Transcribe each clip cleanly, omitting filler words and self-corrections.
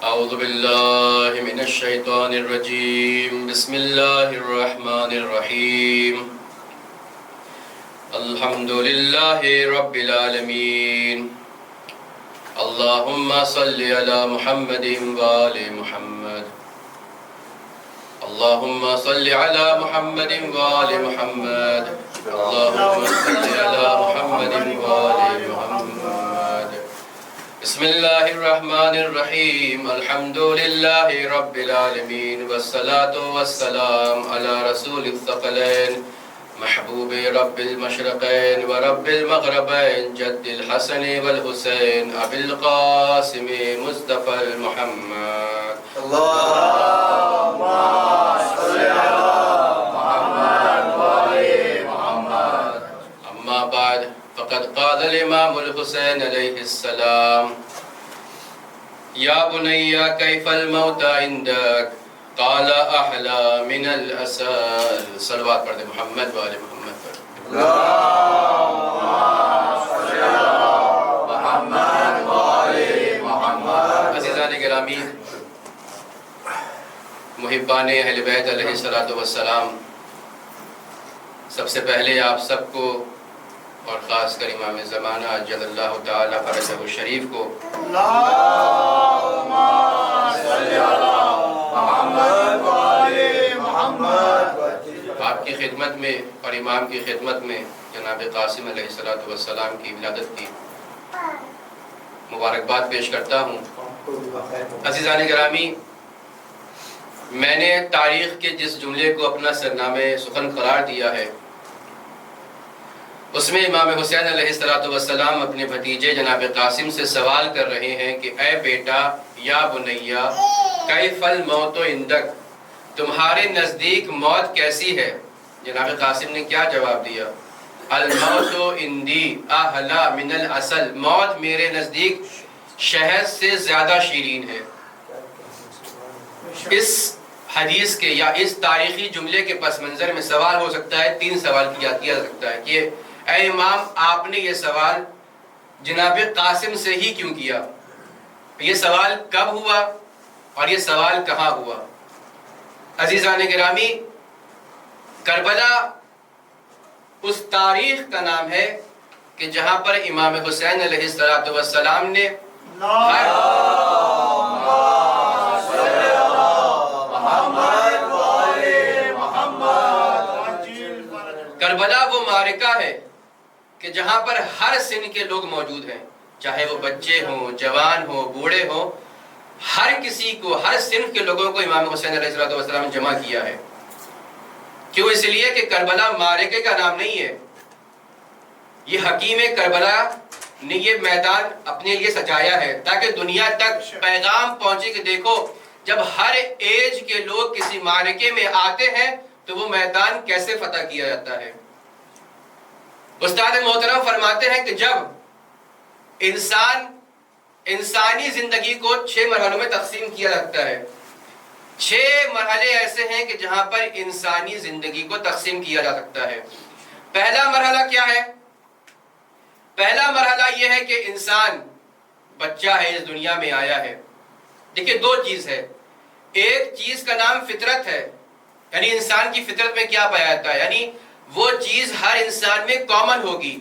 اعوذ باللہ من الشیطان الرجیم بسم اللہ الرحمن الرحیم الحمد للہ رب العالمین اللہم صلی علی محمد وآل محمد اللہم صلی علی محمد وآل محمد اللہم صلی علی محمد وآل محمد بسم اللہ الرحمن الرحیم الحمد للہ رب العالمین والصلاة والسلام علی رسول الثقلین محبوب رب المشرقین ورب المغربین جد الحسن والحسین ابی القاسم مصطفی المحمد اللہم صلی علی محمد وآل محمد. اما بعد فقد قال الامام الحسین علیہ السلام یا بنی کیف الموت عندک قال احلا من الاسل. صلوات پڑھ دے محمد وآل محمد پر. اللہم صلی علی محمد وآل محمد. عزیزان گرامی، محبان اہل بیت علیہ السلام، سب سے پہلے آپ سب کو اور خاص کر امام زمانہ اجل اللہ تعالی فرجہ الشریف کو اللہم صلی علی محمد وآل محمد. آپ کی خدمت میں اور امام کی خدمت میں جناب قاسم علیہ السلام کی ولادت کی مبارکباد پیش کرتا ہوں. عزیزان گرامی، میں نے تاریخ کے جس جملے کو اپنا سرنامہ سخن قرار دیا ہے، اس میں امام حسین علیہ السلام اپنے بھتیجے جناب قاسم سے سوال کر رہے ہیں کہ اے بیٹا یا بنیا کیف الموت عندک، تمہارے نزدیک موت کیسی ہے؟ جناب قاسم نے کیا جواب دیا؟ الموت عندی احلی من العسل، موت میرے نزدیک شہد سے زیادہ شیرین ہے. اس حدیث کے یا اس تاریخی جملے کے پس منظر میں سوال ہو سکتا ہے، تین سوال کیا جا سکتا ہے کہ اے امام، آپ نے یہ سوال جناب قاسم سے ہی کیوں کیا؟ یہ سوال کب ہوا اور یہ سوال کہاں ہوا؟ عزیزان گرامی، کربلا اس تاریخ کا نام ہے کہ جہاں پر امام حسین علیہ السلام نے کربلا وہ معرکہ ہے کہ جہاں پر ہر سن کے لوگ موجود ہیں، چاہے وہ بچے ہوں، جوان ہوں، بوڑھے ہوں، ہر کسی کو، ہر صنف کے لوگوں کو امام حسین علیہ السلام جمع کیا ہے. کیوں؟ اس لیے کہ کربلا معرکے کا نام نہیں ہے، یہ حکیم کربلا نے یہ میدان اپنے لیے سجایا ہے تاکہ دنیا تک پیغام پہنچے کہ دیکھو، جب ہر ایج کے لوگ کسی معرکے میں آتے ہیں تو وہ میدان کیسے فتح کیا جاتا ہے. استاد محترم فرماتے ہیں کہ جب انسانی زندگی کو 6 مرحلوں میں تقسیم کیا جاتا ہے، 6 مرحلے ایسے ہیں کہ جہاں پر انسانی زندگی کو تقسیم کیا جا سکتا ہے. پہلا مرحلہ کیا ہے؟ پہلا مرحلہ یہ ہے کہ انسان بچہ ہے، اس دنیا میں آیا ہے. دیکھیں، 2 چیز ہے. ایک چیز کا نام فطرت ہے، یعنی انسان کی فطرت میں کیا پایا جاتا ہے، یعنی وہ چیز ہر انسان میں کامن ہوگی،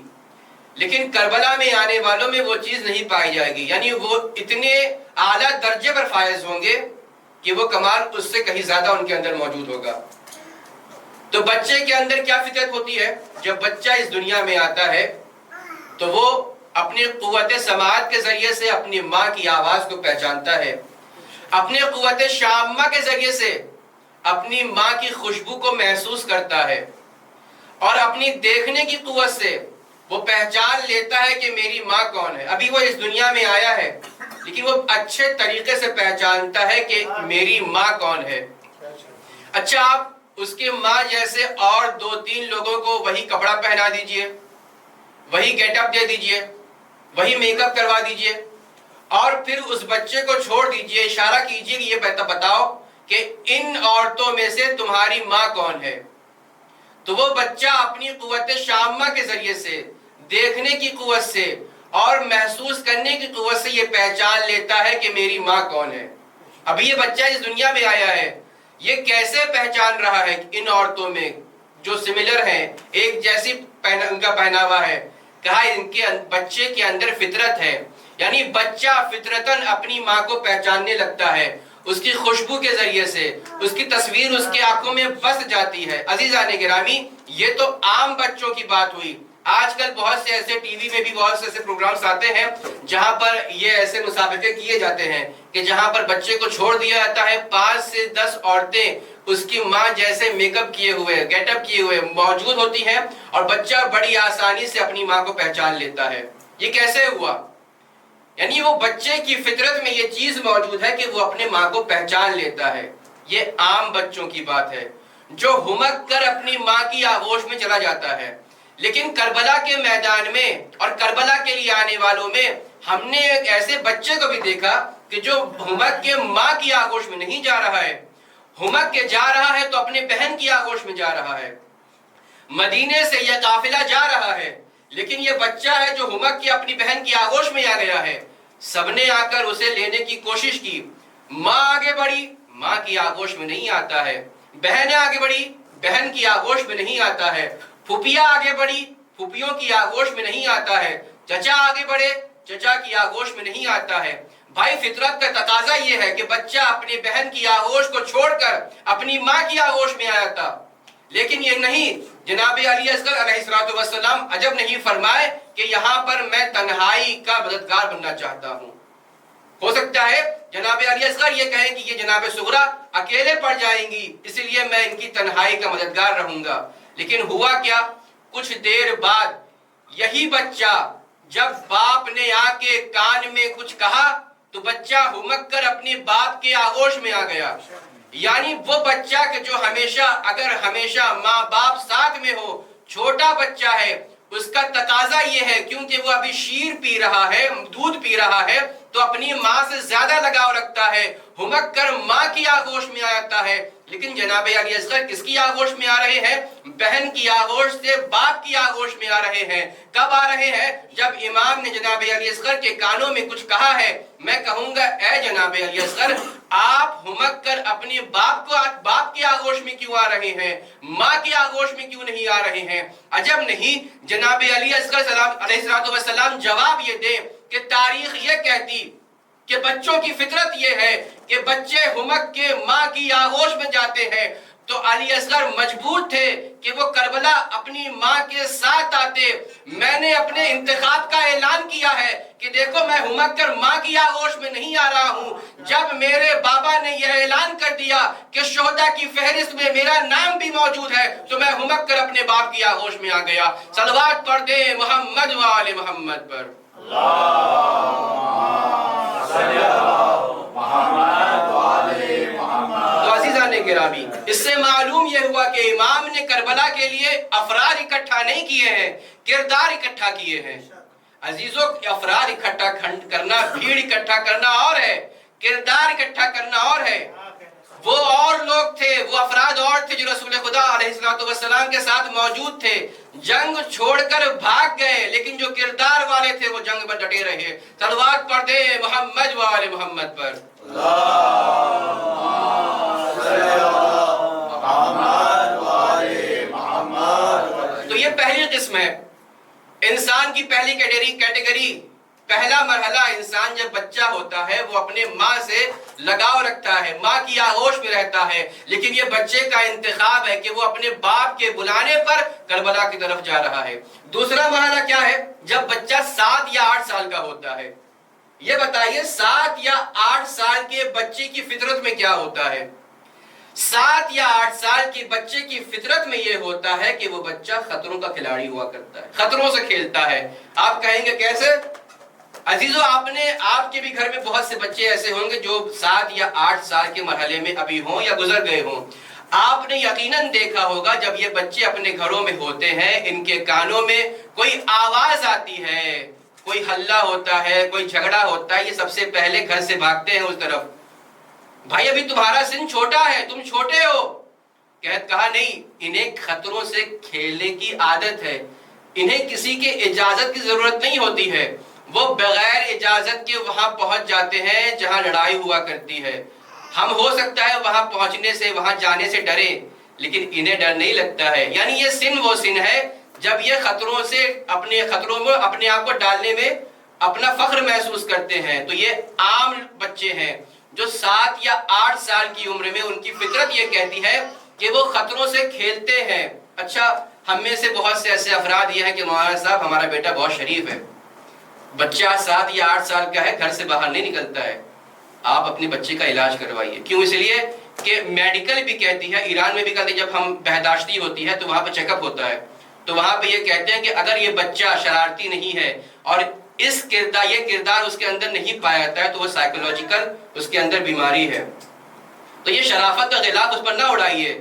لیکن کربلا میں آنے والوں میں وہ چیز نہیں پائی جائے گی، یعنی وہ اتنے اعلیٰ درجے پر فائز ہوں گے کہ وہ کمال اس سے کہیں زیادہ ان کے اندر موجود ہوگا. تو بچے کے اندر کیا فطرت ہوتی ہے؟ جب بچہ اس دنیا میں آتا ہے تو وہ اپنی قوت سماعت کے ذریعے سے اپنی ماں کی آواز کو پہچانتا ہے، اپنے قوت شامہ کے ذریعے سے اپنی ماں کی خوشبو کو محسوس کرتا ہے، اور اپنی دیکھنے کی قوت سے وہ پہچان لیتا ہے کہ میری ماں کون ہے. ابھی وہ اس دنیا میں آیا ہے لیکن وہ اچھے طریقے سے پہچانتا ہے کہ میری ماں کون ہے. اچھا، آپ اس کے ماں جیسے اور 2-3 لوگوں کو وہی کپڑا پہنا دیجئے، وہی گیٹ اپ دے دیجئے، وہی میک اپ کروا دیجئے، اور پھر اس بچے کو چھوڑ دیجئے، اشارہ کیجئے کہ یہ بتاؤ کہ ان عورتوں میں سے تمہاری ماں کون ہے. تو وہ بچہ اپنی قوت شامہ کے ذریعے سے، دیکھنے کی قوت سے اور محسوس کرنے کی قوت سے یہ پہچان لیتا ہے کہ میری ماں کون ہے. ابھی یہ بچہ اس دنیا میں آیا ہے، یہ کیسے پہچان رہا ہے ان عورتوں میں جو سملر ہیں، ایک جیسی ان کا پہناوا ہے؟ کہا ان کے بچے کے اندر فطرت ہے، یعنی بچہ فطرتاً اپنی ماں کو پہچاننے لگتا ہے، اس کی خوشبو کے ذریعے سے اس کی تصویر اس کے آنکھوں میں بس جاتی ہے۔ عزیزان گرامی، یہ تو عام بچوں کی بات ہوئی۔ آج کل بہت سے ایسے ٹی وی میں بھی بہت سے ایسے پروگرامز آتے ہیں جہاں پر یہ ایسے مسابقے کیے جاتے ہیں کہ جہاں پر بچے کو چھوڑ دیا جاتا ہے، 5 سے 10 عورتیں اس کی ماں جیسے میک اپ کیے ہوئے، گیٹ اپ کیے ہوئے موجود ہوتی ہیں، اور بچہ بڑی آسانی سے اپنی ماں کو پہچان لیتا ہے۔ یہ کیسے ہوا؟ یعنی وہ بچے کی فطرت میں یہ چیز موجود ہے کہ وہ اپنے ماں کو پہچان لیتا ہے۔ یہ عام بچوں کی بات ہے جو ہمک کر اپنی ماں کی آغوش میں چلا جاتا ہے۔ لیکن کربلا کے میدان میں اور کربلا کے لیے آنے والوں میں ہم نے ایک ایسے بچے کو بھی دیکھا کہ جو ہمک کے ماں کی آغوش میں نہیں جا رہا ہے، ہمک کے جا رہا ہے تو اپنے بہن کی آغوش میں جا رہا ہے۔ مدینے سے یہ قافلہ جا رہا ہے، لیکن یہ بچہ ہے جو ہمک کی اپنی بہن کی آغوش میں آ گیا ہے۔ سب نے آ کر اسے لینے کی کوشش کی، ماں آگے بڑھی، ماں کی آغوش میں نہیں آتا ہے، بہن آگے بڑھی، بہن کی آغوش میں نہیں آتا ہے، پھوپھیاں آگے بڑھی، پھوپھیوں کی آغوش میں نہیں آتا ہے، چچا آگے بڑھے، چچا کی آغوش میں نہیں آتا ہے۔ بھائی فطرت کا تقاضا یہ ہے کہ بچہ اپنی بہن کی آغوش کو چھوڑ کر اپنی ماں کی آغوش میں آیا تھا، لیکن یہ نہیں۔ جناب علی اصغر علیہ السلام عجب نہیں فرمائے کہ یہاں پر میں تنہائی کا مددگار بننا چاہتا ہوں۔ ہو سکتا ہے جناب علی اصغر یہ کہیں کہ یہ جناب صغرا اکیلے پڑ جائیں گی، اس لیے میں ان کی تنہائی کا مددگار رہوں گا۔ لیکن ہوا کیا؟ کچھ دیر بعد یہی بچہ جب باپ نے آ کے کان میں کچھ کہا تو بچہ ہمک کر اپنے باپ کے آغوش میں آ گیا۔ یعنی وہ بچہ کہ جو اگر ہمیشہ ماں باپ ساتھ میں ہو، چھوٹا بچہ ہے، اس کا تقاضا یہ ہے کیونکہ وہ ابھی شیر پی رہا ہے، دودھ پی رہا ہے، تو اپنی ماں سے زیادہ لگاؤ رکھتا ہے، ہمک کر ماں کی آغوش میں آتا ہے۔ لیکن جناب علی اصغر کس کی آغوش میں آ رہے ہیں؟ بہن کی آغوش سے باپ کی آغوش میں آ رہے ہیں۔ کب آ رہے ہیں؟ جب امام نے جناب علی اصغر کے کانوں میں کچھ کہا ہے۔ میں کہوں گا اے جناب علی اصغر، آپ ہمک کر اپنے باپ کی آغوش میں کیوں آ رہے ہیں؟ ماں کی آغوش میں کیوں نہیں آ رہے ہیں؟ عجب نہیں جناب علی اصغر علیہ السلام جواب یہ دیں کہ تاریخ یہ کہتی کہ بچوں کی فطرت یہ ہے کہ بچے ہمک کے ماں کی آغوش میں جاتے ہیں، تو علی اصغر مجبور تھے کہ وہ کربلا اپنی ماں کے ساتھ آتے۔ میں نے اپنے انتخاب کا اعلان کیا ہے کہ دیکھو میں ہمک کر ماں کی آغوش میں نہیں آ رہا ہوں۔ جب میرے بابا نے یہ اعلان کر دیا کہ شہداء کی فہرست میں میرا نام بھی موجود ہے تو میں ہمک کر اپنے باپ کی آغوش میں آ گیا۔ صلوات پڑھ دیں محمد و آل محمد پر۔ تو عزیزان گرامی، اس سے معلوم یہ ہوا کہ امام نے کربلا کے لیے افراد اکٹھا نہیں کیے ہیں، کردار اکٹھا کیے ہیں۔ عزیزوں، افراد اکٹھا کرنا، بھیڑ اکٹھا کرنا اور ہے، کردار اکٹھا کرنا اور ہے۔ وہ اور لوگ تھے، وہ افراد اور تھے جو رسول خدا علیہ السلام کے ساتھ موجود تھے، جنگ چھوڑ کر بھاگ گئے، لیکن جو کردار والے تھے وہ جنگ پر ڈٹے رہے۔ صلوات پڑھ دیں محمد و آل محمد پر۔ تو یہ پہلی قسم ہے، انسان کی پہلی کیٹیگری، پہلا مرحلہ انسان جب بچہ ہوتا ہے وہ اپنے ماں سے لگاؤ رکھتا ہے، ماں کی آغوش میں رہتا ہے، لیکن یہ بچے کا انتخاب ہے کہ وہ اپنے باپ کے بلانے پر کربلا کی طرف جا رہا ہے۔ دوسرا مرحلہ کیا ہے؟ جب بچہ 7 یا 8 سال کا ہوتا ہے۔ یہ بتائیے 7 یا 8 سال کے بچے کی فطرت میں کیا ہوتا ہے؟ 7 یا 8 سال کے بچے کی فطرت میں یہ ہوتا ہے کہ وہ بچہ خطروں کا کھلاڑی ہوا کرتا ہے، خطروں سے کھیلتا ہے۔ آپ کہیں گے کیسے؟ عزیزو، آپ کے بھی گھر میں بہت سے بچے ایسے ہوں گے جو 7 یا 8 سال کے مرحلے میں ابھی ہوں یا گزر گئے ہوں۔ آپ نے یقیناً دیکھا ہوگا جب یہ بچے اپنے گھروں میں ہوتے ہیں، ان کے کانوں میں کوئی آواز آتی ہے، کوئی ہلہ ہوتا ہے، کوئی جھگڑا ہوتا ہے، یہ سب سے پہلے گھر سے بھاگتے ہیں اس طرف۔ بھائی ابھی تمہارا سن چھوٹا ہے، تم چھوٹے ہو۔ کہا نہیں، انہیں خطروں سے کھیلنے کی عادت ہے، انہیں کسی کے اجازت کی ضرورت نہیں ہوتی ہے، وہ بغیر اجازت کے وہاں پہنچ جاتے ہیں جہاں لڑائی ہوا کرتی ہے۔ ہم ہو سکتا ہے وہاں پہنچنے سے، وہاں جانے سے ڈرے، لیکن انہیں ڈر نہیں لگتا ہے. یعنی یہ سن وہ سن ہے جب یہ خطروں سے خطروں میں اپنے آپ کو ڈالنے میں اپنا فخر محسوس کرتے ہیں. تو یہ عام بچے ہیں جو 7 یا 8 سال کی عمر میں ان کی فطرت یہ کہتی ہے کہ وہ خطروں سے کھیلتے ہیں. اچھا، ہم میں سے بہت سے ایسے افراد یہ ہیں کہ مولانا صاحب ہمارا بیٹا بہت شریف ہے، بچہ 7 یا 8 سال کا ہے، گھر سے باہر نہیں نکلتا ہے. آپ اپنے بچے کا علاج کروائیے. کیوں؟ اس لیے کہ میڈیکل بھی کہتی ہے، ایران میں بھی کہتے ہیں جب ہم بہداشتی ہوتی ہے تو وہاں پہ چیک اپ ہوتا ہے، تو وہاں پہ یہ کہتے ہیں کہ اگر یہ بچہ شرارتی نہیں ہے اور یہ کردار اس کے اندر نہیں پایا جاتا ہے تو وہ سائیکولوجیکل اس کے اندر بیماری ہے. تو یہ شرافت کا غلاف اس پر نہ اڑائیے.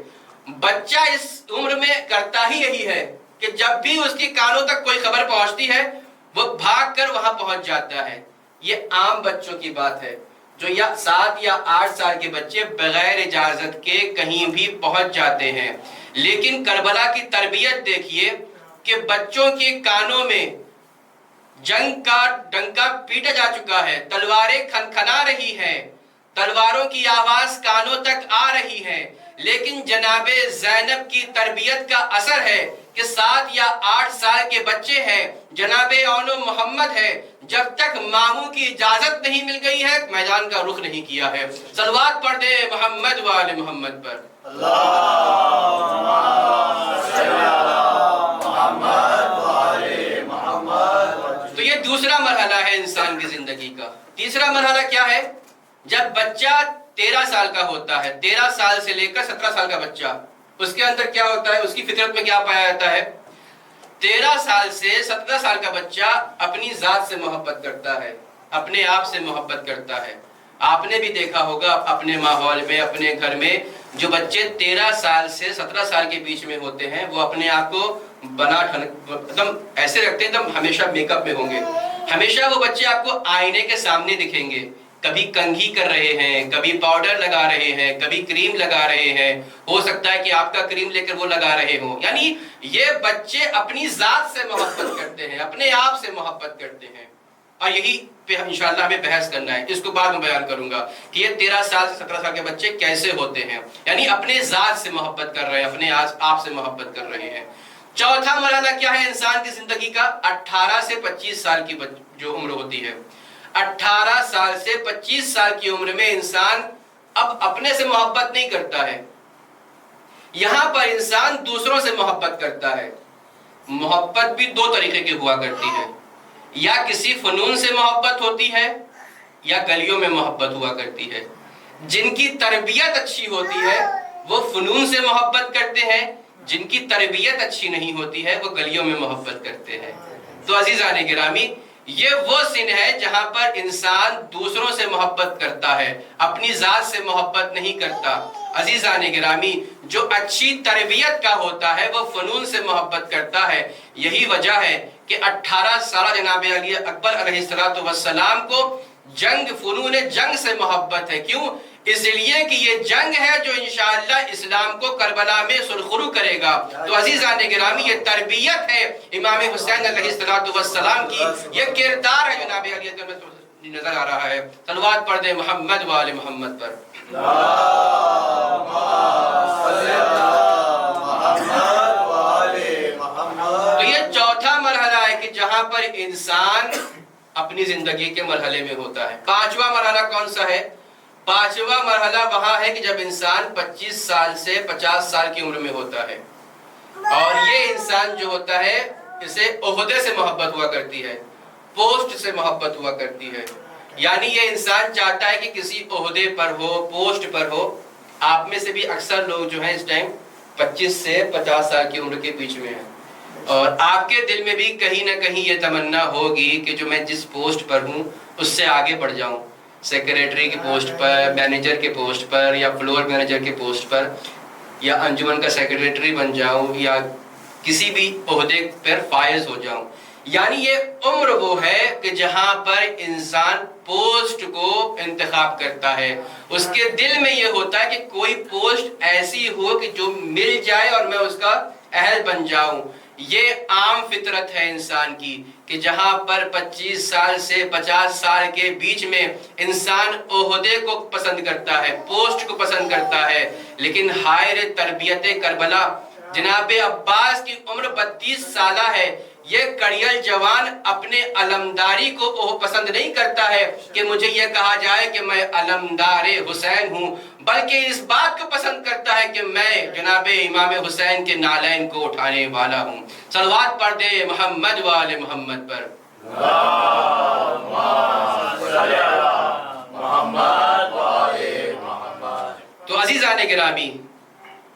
بچہ اس عمر میں کرتا ہی یہی ہے کہ جب بھی اس کی کانوں تک کوئی خبر پہنچتی ہے وہ بھاگ کر وہاں پہنچ جاتا ہے. یہ عام بچوں کی بات ہے جو 7 یا 8 سال کے بچے بغیر اجازت کے کہیں بھی پہنچ جاتے ہیں. لیکن کربلا کی تربیت دیکھیے کہ بچوں کے کانوں میں جنگ کا ڈنکا پیٹا جا چکا ہے، تلواریں کھنکھنا رہی ہیں، تلواروں کی آواز کانوں تک آ رہی ہے، لیکن جناب زینب کی تربیت کا اثر ہے کہ 7 یا 8 سال کے بچے ہیں، جناب اون محمد ہے، جب تک ماموں کی اجازت نہیں مل گئی ہے میدان کا رخ نہیں کیا ہے. صلوات پڑھ دے محمد و آل محمد پر. اللہم صلی علی محمد و آل محمد. تو یہ دوسرا مرحلہ ہے انسان کی زندگی کا. تیسرا مرحلہ کیا ہے؟ جب بچہ 13 سال کا ہوتا ہے، 13 سال سے لے کر 17 سال کا بچہ، اس کے اندر کیا ہوتا ہے، اس کی فطرت میں کیا پایا جاتا ہے؟ 13 سال سے 17 سال کا بچہ اپنی ذات سے محبت کرتا ہے، اپنے آپ سے محبت کرتا ہے. آپ نے بھی دیکھا ہوگا اپنے ماحول میں، اپنے گھر میں، جو بچے 13 سال سے 17 سال کے بیچ میں ہوتے ہیں وہ اپنے آپ کو ایسے رکھتے ہیں ہمیشہ میک اپ میں ہوں گے. ہمیشہ وہ بچے آپ کو آئینے کے سامنے دکھیں گے، کبھی کنگھی کر رہے ہیں، کبھی پاؤڈر لگا رہے ہیں، کبھی کریم لگا رہے ہیں. ہو سکتا ہے کہ آپ کا کریم لے کر وہ لگا رہے ہوں. یعنی یہ بچے اپنی ذات سے محبت کرتے ہیں، اپنے آپ سے محبت کرتے ہیں. اور یہی پہ انشاءاللہ ہمیں بحث کرنا ہے. اس کو بعد میں بیان کروں گا کہ یہ 13 سال سے 17 سال کے بچے کیسے ہوتے ہیں. یعنی اپنے ذات سے محبت کر رہے ہیں، اپنے آپ سے محبت کر رہے ہیں. چوتھا مرحلہ کیا ہے انسان کی زندگی کا؟ 18 سے 25 سال کی جو عمر ہوتی ہے. 18 سال سے 25 سال کی عمر میں انسان اب اپنے سے محبت نہیں کرتا ہے. یہاں پر انسان دوسروں سے محبت کرتا ہے. محبت بھی 2 طریقے کی ہوا کرتی ہے، یا کسی فنون سے محبت ہوتی ہے یا گلیوں میں محبت ہوا کرتی ہے. جن کی تربیت اچھی ہوتی ہے وہ فنون سے محبت کرتے ہیں، جن کی تربیت اچھی نہیں ہوتی ہے وہ گلیوں میں محبت کرتے ہیں. تو عزیزان گرامی، یہ وہ سن ہے جہاں پر انسان دوسروں سے محبت کرتا ہے، اپنی ذات سے محبت نہیں کرتا. عزیزان گرامی، جو اچھی تربیت کا ہوتا ہے وہ فنون سے محبت کرتا ہے. یہی وجہ ہے کہ 18 سالہ جناب علی اکبر علیہ السلام کو فنون جنگ سے محبت ہے. کیوں؟ اس لیے کہ یہ جنگ ہے جو انشاءاللہ اسلام کو کربلا میں سرخرو کرے گا. تو عزیزان گرامی، یہ تربیت ہے امام حسین علیہ السلام کی، یہ کردار ہے جناب علی اکبر نظر آ رہا ہے. صلوات پڑھ دے محمد و آل محمد پر. تو یہ چوتھا مرحلہ ہے کہ جہاں پر انسان اپنی زندگی کے مرحلے میں ہوتا ہے. 5واں مرحلہ کون سا ہے؟ 5واں مرحلہ وہاں ہے کہ جب انسان 25 سال سے 50 سال کی عمر میں ہوتا ہے. اور یہ انسان جو ہوتا ہے اسے عہدے سے محبت ہوا کرتی ہے، پوسٹ سے محبت ہوا کرتی ہے. یعنی یہ انسان چاہتا ہے کہ کسی عہدے پر ہو، پوسٹ پر ہو. آپ میں سے بھی اکثر لوگ جو ہیں اس ٹائم 25 سے 50 سال کی عمر کے بیچ میں ہیں، اور آپ کے دل میں بھی کہیں نہ کہیں یہ تمنا ہوگی کہ جو میں جس پوسٹ پر ہوں اس سے آگے بڑھ جاؤں، سیکریٹری کی پوسٹ پر، مینیجر کے پوسٹ پر، یا فلور مینیجر کے پوسٹ پر، یا انجمن کا سیکریٹری بن جاؤں، یا کسی بھی عہدے پر فائز ہو جاؤں. یعنی یہ عمر وہ ہے کہ جہاں پر انسان پوسٹ کو انتخاب کرتا ہے. اس کے دل میں یہ ہوتا ہے کہ کوئی پوسٹ ایسی ہو کہ جو مل جائے اور میں اس کا اہل بن جاؤں. یہ عام فطرت ہے انسان کی کہ جہاں پر 25 سال سے 50 سال کے بیچ میں انسان عہدے کو پسند کرتا ہے، پوسٹ کو پسند کرتا ہے، لیکن حائر تربیت کربلا جناب عباس کی عمر 32 سالہ ہے، یہ کڑیل جوان اپنے علمداری کو پسند نہیں کرتا ہے کہ مجھے یہ کہا جائے کہ میں علمدار حسین ہوں، بلکہ اس بات کو پسند کرتا ہے کہ میں جناب امام حسین کے نالین کو اٹھانے والا ہوں۔ صلوات پڑھ دے محمد و آل محمد پر۔ تو عزیزان گرامی،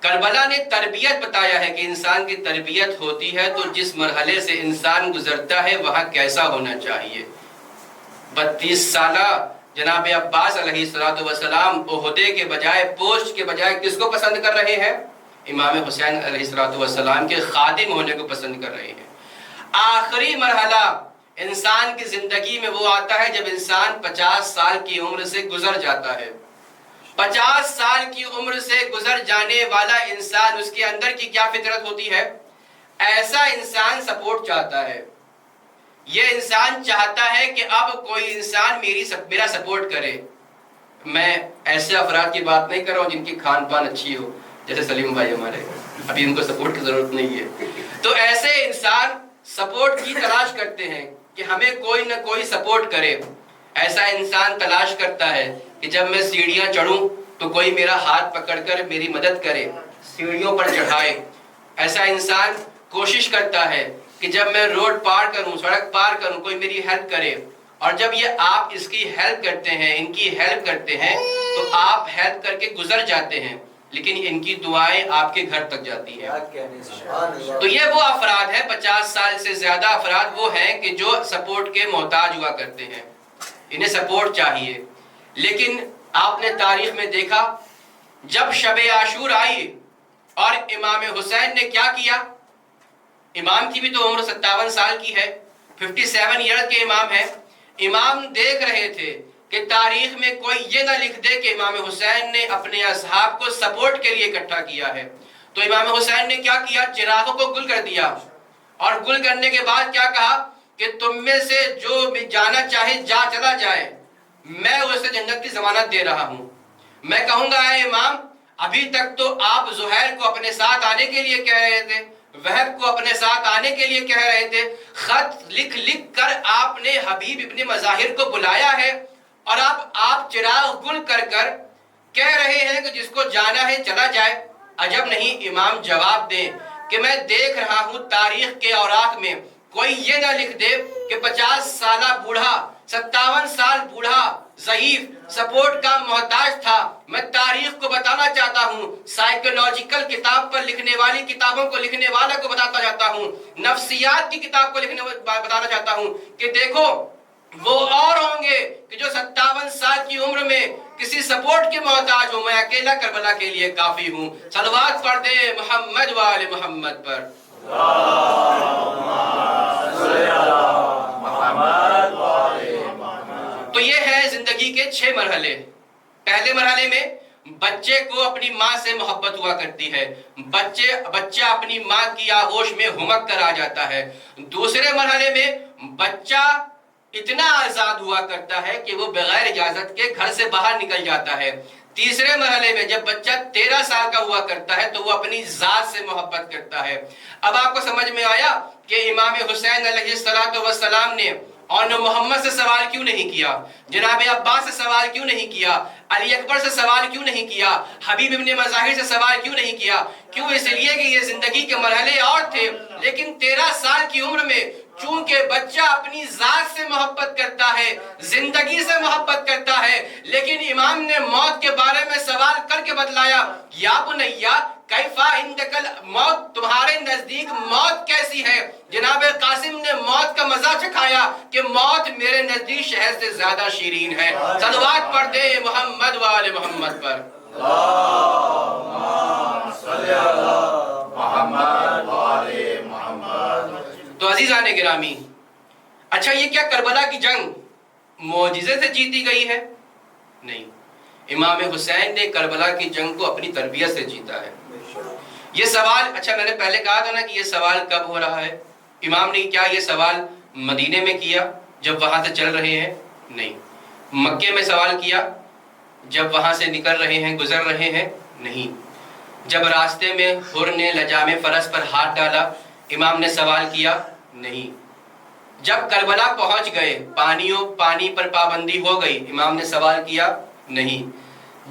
کربلا نے تربیت بتایا ہے کہ انسان کی تربیت ہوتی ہے تو جس مرحلے سے انسان گزرتا ہے وہاں کیسا ہونا چاہیے۔ 32 سالہ جناب عباس علیہ السلام عہدے کے بجائے، پوسٹ کے بجائے کس کو پسند کر رہے ہیں؟ امام حسین علیہ السلام کے خادم ہونے کو پسند کر رہے ہیں۔ آخری مرحلہ انسان کی زندگی میں وہ آتا ہے جب انسان 50 سال کی عمر سے گزر جاتا ہے۔ 50 سال کی عمر سے گزر جانے والا انسان، اس کے اندر کی کیا فطرت ہوتی ہے؟ ایسا انسان سپورٹ چاہتا ہے۔ یہ انسان چاہتا ہے کہ اب کوئی انسان میرا سپورٹ کرے۔ میں ایسے افراد کی بات نہیں کر رہا ہوں جن کی کھان پان اچھی ہو، جیسے سلیم بھائی ہمارے، ابھی ان کو سپورٹ کی ضرورت نہیں ہے۔ تو ایسے انسان سپورٹ کی تلاش کرتے ہیں کہ ہمیں کوئی نہ کوئی سپورٹ کرے۔ ایسا انسان تلاش کرتا ہے کہ جب میں سیڑھیاں چڑھوں تو کوئی میرا ہاتھ پکڑ کر میری مدد کرے، سیڑھیوں پر چڑھائے۔ ایسا انسان کوشش کرتا ہے کہ جب میں روڈ پار کروں، سڑک پار کروں، کوئی میری ہیلپ کرے۔ اور جب یہ آپ اس کی ہیلپ کرتے ہیں، ان کی ہیلپ کرتے ہیں، تو آپ ہیلپ کر کے گزر جاتے ہیں، لیکن ان کی دعائیں آپ کے گھر تک جاتی ہیں۔ تو یہ وہ افراد ہیں، 50 سال سے زیادہ افراد وہ ہیں کہ جو سپورٹ کے محتاج ہوا کرتے ہیں، انہیں سپورٹ چاہیے۔ لیکن آپ نے تاریخ میں دیکھا جب شب عاشور آئی اور امام حسین نے کیا کیا؟ امام کی بھی تو عمر 57 سال کی ہے، 57 ایئر کے امام ہیں۔ امام دیکھ رہے تھے کہ تاریخ میں کوئی یہ نہ لکھ دے کہ امام حسین نے اپنے اصحاب کو سپورٹ کے لیے اکٹھا کیا ہے۔ تو امام حسین نے کیا کیا؟ چراغوں کو گل کر دیا، اور گل کرنے کے بعد کیا کہا کہ تم میں سے جو بھی جانا چاہے چلا جائے، میں اسے جنت کی ضمانت دے رہا ہوں۔ میں کہوں گا اے امام، ابھی تک تو آپ زہیر کو اپنے ساتھ آنے کے لیے کہہ رہے تھے، وہب کو اپنے ساتھ آنے کے لیے کہہ رہے تھے، خط لکھ لکھ کر آپ نے حبیب ابن مظاہر کو بلایا ہے، اور آپ چراغ گل کر کر کہہ رہے ہیں کہ جس کو جانا ہے چلا جائے۔ عجب نہیں امام جواب دیں کہ میں دیکھ رہا ہوں تاریخ کے اوراق میں کوئی یہ نہ لکھ دے کہ 50 سالہ بوڑھا، 57 سال بوڑھا ضعیف سپورٹ کا محتاج تھا۔ میں تاریخ کو بتانا چاہتا ہوں، سائیکولوجیکل کتاب پر لکھنے والی کتابوں کو لکھنے والا کو بتاتا چاہتا ہوں، نفسیات کی کتاب کو بتانا چاہتا ہوں کہ دیکھو وہ اور ہوں گے کہ جو 57 سال کی عمر میں کسی سپورٹ کے محتاج ہوں، میں اکیلا کربلا کے لیے کافی ہوں۔ صلوات پڑھ دے محمد و آل محمد پر۔ تو یہ ہے زندگی کے 6 مرحلے۔ پہلے مرحلے میں بچے کو اپنی ماں سے محبت ہوا کرتی ہے، بچہ اپنی ماں کی آغوش میں ہمک کر آ جاتا ہے۔ دوسرے مرحلے میں بچہ اتنا آزاد ہوا کرتا ہے کہ وہ بغیر اجازت کے گھر سے باہر نکل جاتا ہے۔ تیسرے مرحلے میں جب بچہ 13 سال کا ہوا کرتا ہے تو وہ اپنی ذات سے محبت کرتا ہے۔ اب آپ کو سمجھ میں آیا کہ امام حسین علیہ السلام نے اور محمد سے سوال کیوں نہیں کیا، جناب عباس سے سوال کیوں نہیں کیا، علی اکبر سے سوال کیوں نہیں کیا، حبیب ابن مظاہر سے سوال کیوں نہیں کیا؟ کیوں؟ اس لیے کہ یہ زندگی کے مرحلے اور تھے، لیکن 13 سال کی عمر میں چونکہ بچہ اپنی ذات سے محبت کرتا ہے، زندگی سے محبت کرتا ہے، لیکن امام نے موت کے بارے میں سوال کر کے بتلایا، یا بنیا کیفا عندکل موت، تمہارے نزدیک موت کیسی ہے؟ جناب قاسم نے موت کا مزہ چکھایا کہ موت میرے نزدیک شہد سے زیادہ شیرین ہے۔ صلوات پڑھ دے محمد و آل محمد پر۔ تو عزیزان گرامی، اچھا یہ کیا کربلا کی جنگ معجزے سے جیتی گئی ہے؟ نہیں، امام حسین نے کربلا کی جنگ کو اپنی تربیت سے جیتا ہے۔ یہ سوال، اچھا میں نے پہلے کہا تھا نا کہ یہ سوال کب ہو رہا ہے؟ امام نے کیا یہ سوال مدینے میں کیا جب وہاں سے چل رہے ہیں؟ نہیں۔ مکے میں سوال کیا جب وہاں سے نکل رہے ہیں، گزر رہے ہیں؟ نہیں۔ جب راستے میں حر نے لجام فرس پر ہاتھ ڈالا امام نے سوال کیا؟ نہیں۔ جب کربلا پہنچ گئے پانی پر پابندی ہو گئی امام نے سوال کیا؟ نہیں۔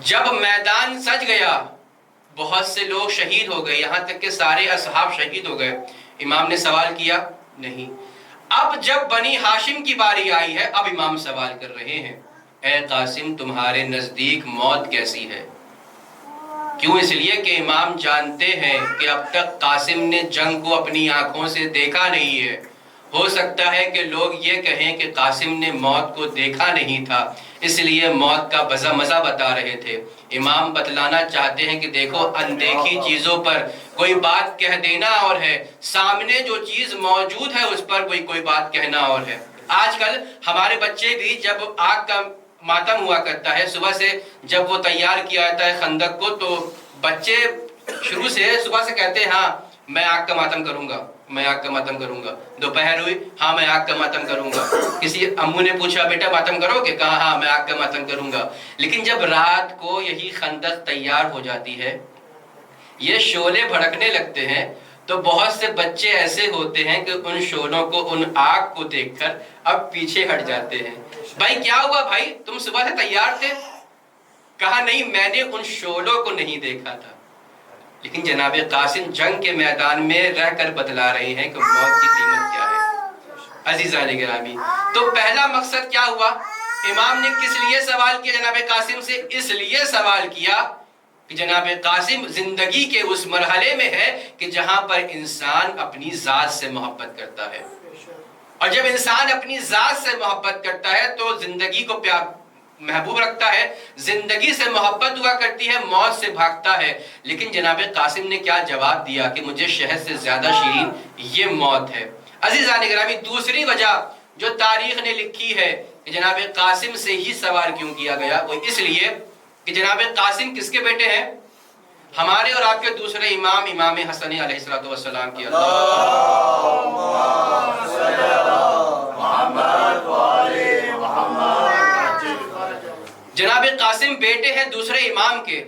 جب میدان سج گیا بہت سے لوگ شہید ہو گئے، یہاں تک کہ سارے اصحاب شہید ہو گئے، امام نے سوال کیا؟ نہیں۔ اب جب بنی ہاشم کی باری آئی ہے اب امام سوال کر رہے ہیں، اے قاسم تمہارے نزدیک موت کیسی ہے؟ کیوں؟ اس لیے کہ امام جانتے ہیں کہ اب تک قاسم نے جنگ کو اپنی آنکھوں سے دیکھا نہیں ہے۔ ہو سکتا ہے کہ لوگ یہ کہیں کہ قاسم نے موت کو دیکھا نہیں تھا اس لیے موت کا مزہ بتا رہے تھے۔ امام بتلانا چاہتے ہیں کہ دیکھو اندیکھی چیزوں پر کوئی بات کہہ دینا اور ہے، سامنے جو چیز موجود ہے اس پر کوئی بات کہنا اور ہے۔ آج کل ہمارے بچے بھی جب آگ کا ماتم ہوا کرتا ہے، صبح سے جب وہ تیار کیا جاتا ہے خندق کو، تو بچے شروع سے صبح سے کہتے ہیں ہاں میں آگ کا ماتم کروں گا، میں آگ کا ماتم کروں گا۔ دوپہر ہوئی، ہاں میں آگ کا ماتم کروں گا۔ کسی امو نے پوچھا بیٹا ماتم کرو گے؟ کہا ہاں میں آگ کا ماتم کروں گا۔ لیکن جب رات کو یہی خندق تیار ہو جاتی ہے، یہ شعلے بھڑکنے لگتے ہیں، تو بہت سے بچے ایسے ہوتے ہیں کہ ان شعلوں کو، ان آگ کو دیکھ کر اب پیچھے ہٹ جاتے ہیں۔ بھائی کیا ہوا بھائی، تم صبح سے تیار تھے؟ کہا نہیں میں نے ان شعلوں کو نہیں دیکھا تھا۔ لیکن جناب قاسم جنگ کے میدان میں رہ کر بتلا رہے ہیں کہ موت کی قیمت کیا ہے۔ عزیزان گرامی، تو پہلا مقصد کیا ہوا؟ امام نے کس لیے سوال کیا جناب قاسم سے؟ اس لیے سوال کیا کہ جناب قاسم زندگی کے اس مرحلے میں ہے کہ جہاں پر انسان اپنی ذات سے محبت کرتا ہے، اور جب انسان اپنی ذات سے محبت کرتا ہے تو زندگی کو محبوب رکھتا ہے، زندگی سے محبت ہوا کرتی ہے، موت سے بھاگتا ہے۔ لیکن جناب قاسم نے کیا جواب دیا کہ مجھے شہد سے زیادہ شیرین یہ موت ہے۔ عزیزان گرامی، دوسری وجہ جو تاریخ نے لکھی ہے کہ جناب قاسم سے ہی سوال کیوں کیا گیا، وہ اس لیے کہ جناب قاسم کس کے بیٹے ہیں؟ ہمارے اور آپ کے دوسرے امام حسن علیہ السلام کی جناب قاسم بیٹے ہیں دوسرے امام کے۔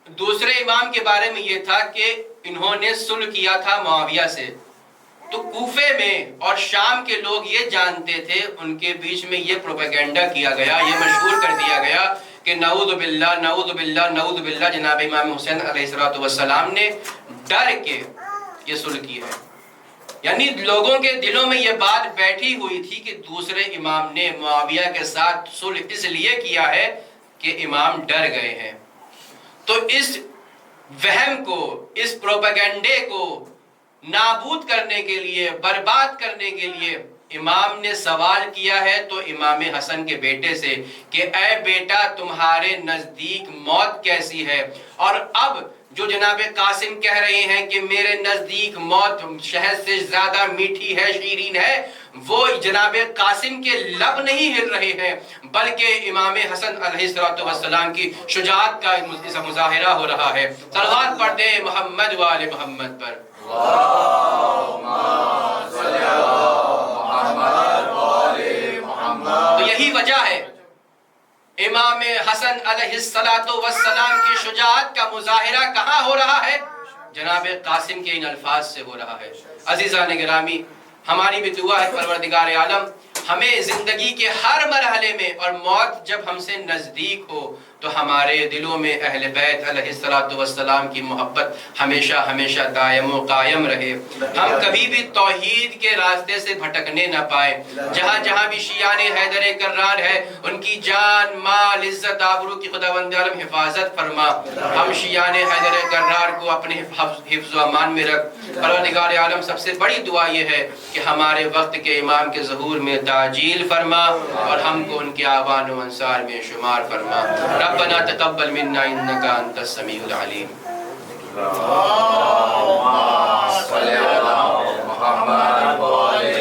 دوسرے امام کے بارے میں یہ تھا کہ انہوں نے صلح کیا تھا معاویہ سے، تو کوفے میں اور شام کے لوگ یہ جانتے تھے، ان کے بیچ میں یہ پروپیگنڈا کیا گیا، یہ مشہور کر دیا گیا کہ نعوذ باللہ نعوذ باللہ نعوذ باللہ، جناب امام حسین علیہ السلام نے ڈر کے یہ صلح کی ہے۔ یعنی لوگوں کے دلوں میں یہ بات بیٹھی ہوئی تھی کہ دوسرے امام نے معاویہ کے ساتھ صلح اس لیے کیا ہے کہ امام ڈر گئے ہیں۔ تو اس وہم کو، اس پروپیگنڈے کو نابود کرنے کے لیے، برباد کرنے کے لیے امام نے سوال کیا ہے تو امام حسن کے بیٹے سے کہ اے بیٹا تمہارے نزدیک موت کیسی ہے؟ اور اب جو جناب قاسم کہہ رہے ہیں کہ میرے نزدیک موت شہد سے زیادہ میٹھی ہے، شیرین ہے، وہ جناب قاسم کے لب نہیں ہل رہے ہیں بلکہ امام حسن علیہ السلام کی شجاعت کا مظاہرہ ہو رہا ہے۔ صلوات پڑھ دیں محمد و آل محمد پر۔ تو یہی وجہ ہے امام حسن علیہ السلام کی شجاعت کا مظاہرہ کہاں ہو رہا ہے؟ جناب قاسم کے ان الفاظ سے ہو رہا ہے۔ عزیزان گرامی، ہماری بھی دعا ہے پروردگار عالم ہمیں زندگی کے ہر مرحلے میں، اور موت جب ہم سے نزدیک ہو تو ہمارے دلوں میں اہل بیت علیہ السلام کی محبت ہمیشہ ہمیشہ دائم و قائم رہے، ہم کبھی بھی توحید کے راستے سے بھٹکنے نہ پائے۔ جہاں جہاں بھی شیعان حیدر کرار ہے ان کی جان مال عزت آبرو کی خداوند عالم حفاظت فرما، ہم شیعان حیدر کرار کو اپنے حفظ و امان میں رکھ۔ پروردگار عالم سب سے بڑی دعا یہ ہے کہ ہمارے وقت کے امام کے ظہور میں تعجیل فرما اور ہم کو ان کے آوان و انصار میں شمار فرما۔ ربنا تقبل منا انك انت السميع العليم۔ اللهم صل على محمد